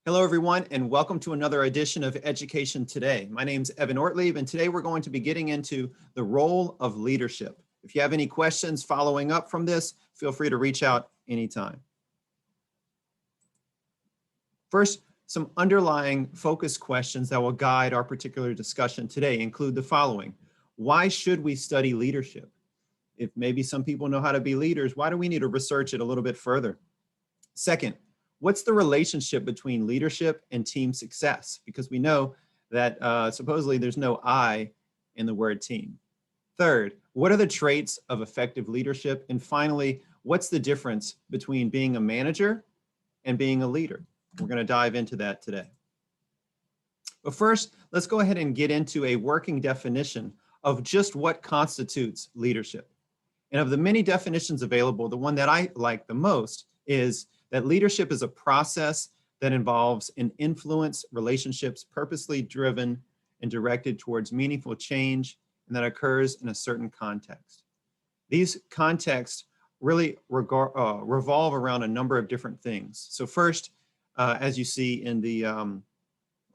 Hello, everyone, and welcome to another edition of Education Today. My name is Evan Ortlieb, and today we're going to be getting into the role of leadership. If you have any questions following up from this, feel free to reach out anytime. First, some underlying focus questions that will guide our particular discussion today include the following. Why should we study leadership? If maybe some people know how to be leaders, why do we need to research it a little bit further? Second, what's the relationship between leadership and team success? Because we know that supposedly there's no I in the word team. Third, what are the traits of effective leadership? And finally, what's the difference between being a manager and being a leader? We're going to dive into that today. But first, let's go ahead and get into a working definition of just what constitutes leadership. And of the many definitions available, the one that I like the most is that leadership is a process that involves an influence relationships purposely driven and directed towards meaningful change and that occurs in a certain context. These contexts really revolve around a number of different things. So first, as you see in the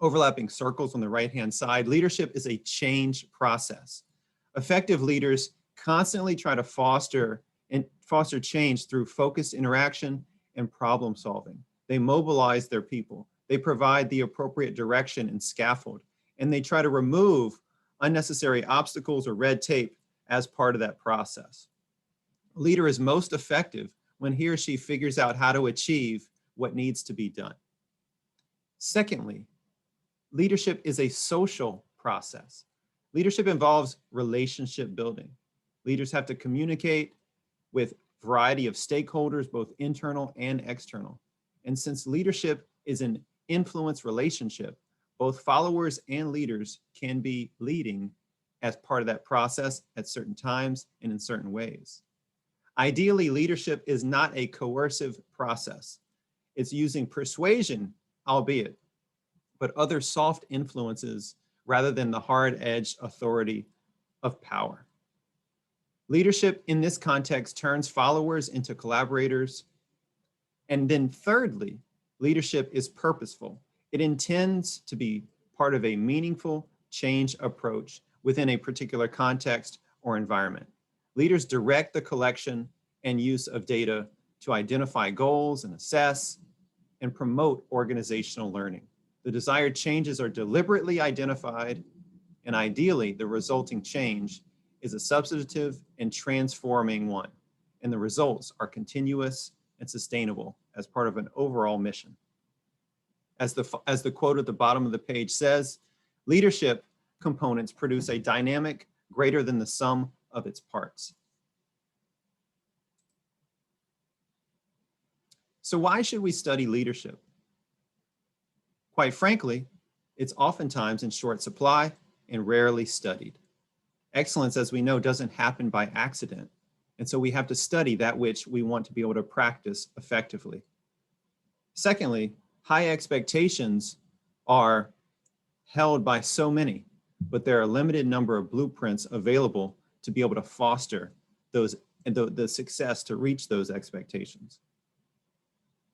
overlapping circles on the right-hand side, leadership is a change process. Effective leaders constantly try to foster change through focused interaction and problem solving. They mobilize their people. They provide the appropriate direction and scaffold, and they try to remove unnecessary obstacles or red tape as part of that process. A leader is most effective when he or she figures out how to achieve what needs to be done. Secondly, leadership is a social process. Leadership involves relationship building. Leaders have to communicate with a variety of stakeholders, both internal and external. And since leadership is an influence relationship, both followers and leaders can be leading as part of that process at certain times and in certain ways. Ideally, leadership is not a coercive process. It's using persuasion, albeit, but other soft influences rather than the hard-edged authority of power. Leadership in this context turns followers into collaborators. And then thirdly, leadership is purposeful. It intends to be part of a meaningful change approach within a particular context or environment. Leaders direct the collection and use of data to identify goals and assess and promote organizational learning. The desired changes are deliberately identified, and ideally, the resulting change is a substantive and transforming one, and the results are continuous and sustainable as part of an overall mission. As the quote at the bottom of the page says, leadership components produce a dynamic greater than the sum of its parts. So why should we study leadership? Quite frankly, it's oftentimes in short supply and rarely studied. Excellence, as we know, doesn't happen by accident. And so we have to study that which we want to be able to practice effectively. Secondly, high expectations are held by so many, but there are a limited number of blueprints available to be able to foster those and the success to reach those expectations.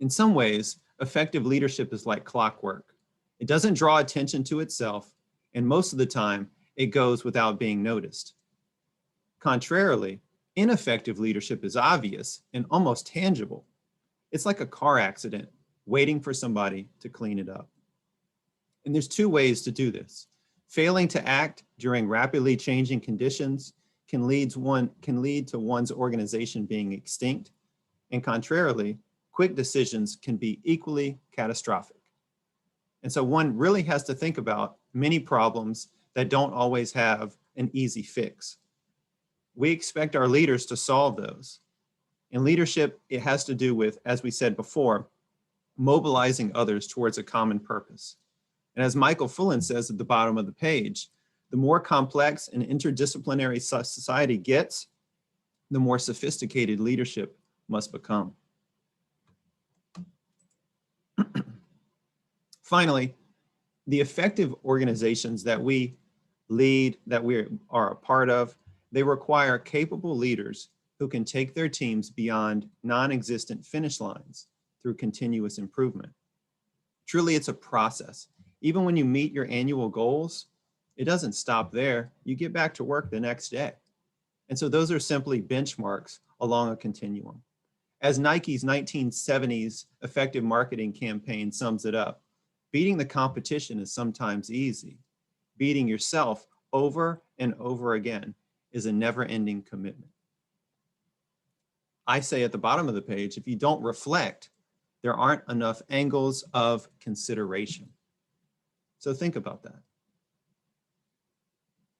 In some ways, effective leadership is like clockwork. It doesn't draw attention to itself, and most of the time, it goes without being noticed. Contrarily, ineffective leadership is obvious and almost tangible. It's like a car accident waiting for somebody to clean it up. And there's two ways to do this. Failing to act during rapidly changing conditions can lead to one's organization being extinct, and contrarily, quick decisions can be equally catastrophic. And so one really has to think about many problems that don't always have an easy fix. We expect our leaders to solve those. In leadership, it has to do with, as we said before, mobilizing others towards a common purpose. And as Michael Fullan says at the bottom of the page, the more complex and interdisciplinary society gets, the more sophisticated leadership must become. Finally, the effective organizations that we lead, that we are a part of, they require capable leaders who can take their teams beyond non-existent finish lines through continuous improvement. Truly, it's a process. Even when you meet your annual goals, it doesn't stop there. You get back to work the next day. And so those are simply benchmarks along a continuum. As Nike's 1970s effective marketing campaign sums it up, beating the competition is sometimes easy. Beating yourself over and over again is a never-ending commitment. I say at the bottom of the page, if you don't reflect, there aren't enough angles of consideration. So think about that.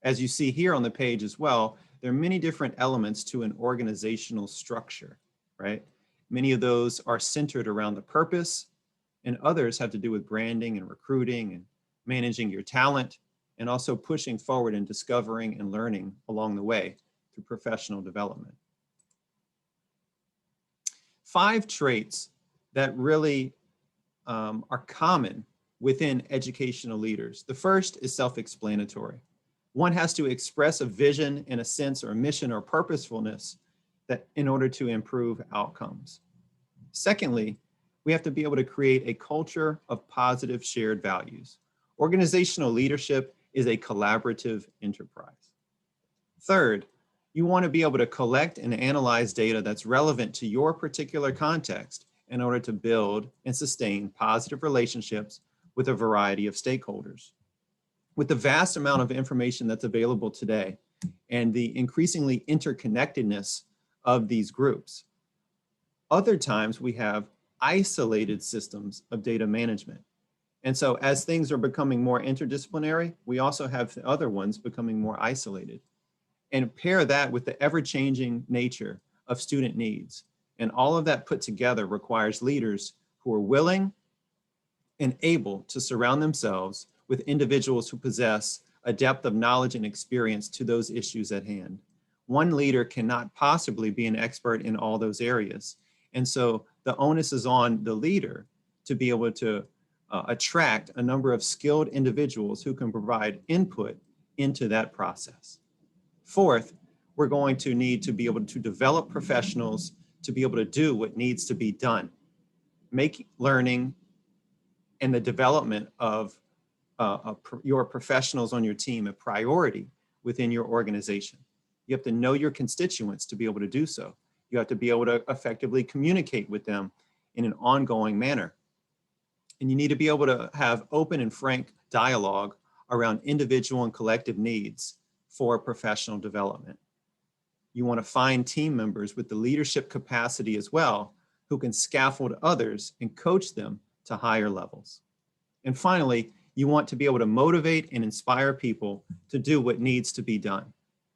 As you see here on the page as well, there are many different elements to an organizational structure, right? Many of those are centered around the purpose, and others have to do with branding and recruiting and managing your talent, and also pushing forward and discovering and learning along the way through professional development. 5 traits that really are common within educational leaders. The first is self-explanatory. One has to express a vision and a sense or a mission or purposefulness that in order to improve outcomes. Secondly, we have to be able to create a culture of positive shared values. Organizational leadership is a collaborative enterprise. Third, you want to be able to collect and analyze data that's relevant to your particular context in order to build and sustain positive relationships with a variety of stakeholders. With the vast amount of information that's available today and the increasingly interconnectedness of these groups, other times we have isolated systems of data management. And so as things are becoming more interdisciplinary, we also have the other ones becoming more isolated. And pair that with the ever-changing nature of student needs. And all of that put together requires leaders who are willing and able to surround themselves with individuals who possess a depth of knowledge and experience to those issues at hand. One leader cannot possibly be an expert in all those areas. And so the onus is on the leader to be able to attract a number of skilled individuals who can provide input into that process. Fourth, we're going to need to be able to develop professionals to be able to do what needs to be done. Make learning and the development of your professionals on your team a priority within your organization. You have to know your constituents to be able to do so. You have to be able to effectively communicate with them in an ongoing manner. And you need to be able to have open and frank dialogue around individual and collective needs for professional development. You want to find team members with the leadership capacity as well, who can scaffold others and coach them to higher levels. And finally, you want to be able to motivate and inspire people to do what needs to be done.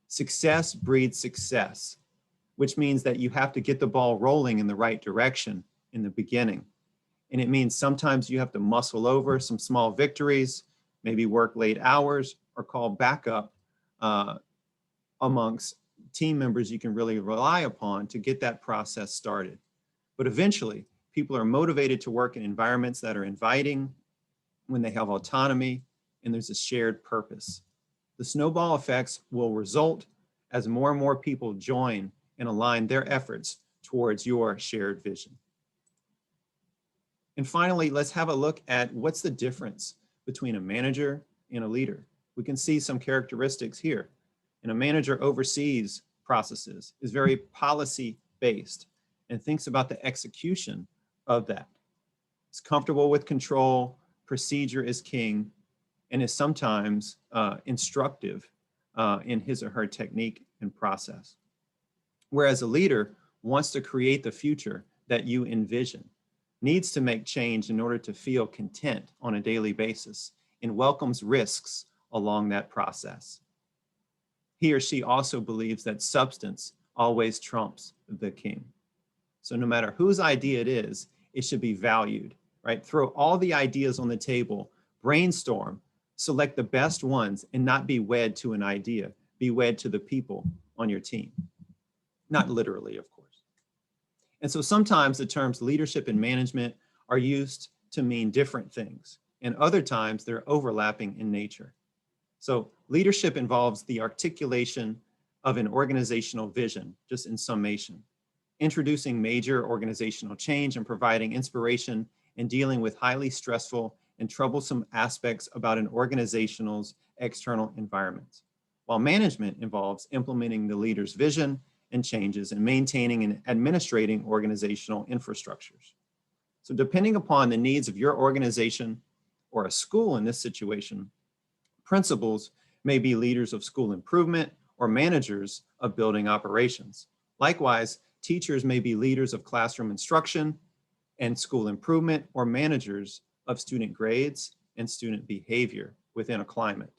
Success breeds success, which means that you have to get the ball rolling in the right direction in the beginning. And it means sometimes you have to muscle over some small victories, maybe work late hours, or call backup amongst team members you can really rely upon to get that process started. But eventually, people are motivated to work in environments that are inviting, when they have autonomy, and there's a shared purpose. The snowball effects will result as more and more people join and align their efforts towards your shared vision. And finally, let's have a look at what's the difference between a manager and a leader. We can see some characteristics here. And a manager oversees processes, is very policy-based, and thinks about the execution of that. Is comfortable with control, procedure is king, and is sometimes instructive in his or her technique and process. Whereas a leader wants to create the future that you envision, needs to make change in order to feel content on a daily basis, and welcomes risks along that process. He or she also believes that substance always trumps the king. So no matter whose idea it is, it should be valued, right? Throw all the ideas on the table, brainstorm, select the best ones, and not be wed to an idea, be wed to the people on your team. Not literally, of course. And so sometimes the terms leadership and management are used to mean different things, and other times they're overlapping in nature. So leadership involves the articulation of an organizational vision, just in summation, introducing major organizational change and providing inspiration in dealing with highly stressful and troublesome aspects about an organization's external environment, while management involves implementing the leader's vision and changes and maintaining and administrating organizational infrastructures. So depending upon the needs of your organization or a school in this situation, principals may be leaders of school improvement or managers of building operations. Likewise, teachers may be leaders of classroom instruction and school improvement or managers of student grades and student behavior within a climate.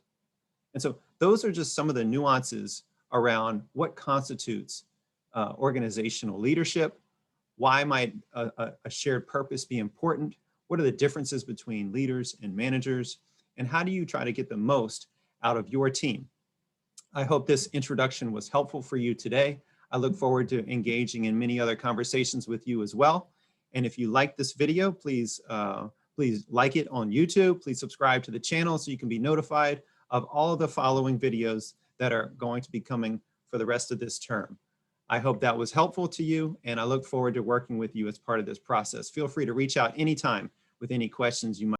And so those are just some of the nuances around what constitutes organizational leadership. Why might a shared purpose be important? What are the differences between leaders and managers? And how do you try to get the most out of your team? I hope this introduction was helpful for you today. I look forward to engaging in many other conversations with you as well. And if you like this video, please like it on YouTube. Please subscribe to the channel so you can be notified of all of the following videos that are going to be coming for the rest of this term. I hope that was helpful to you, and I look forward to working with you as part of this process. Feel free to reach out anytime with any questions you might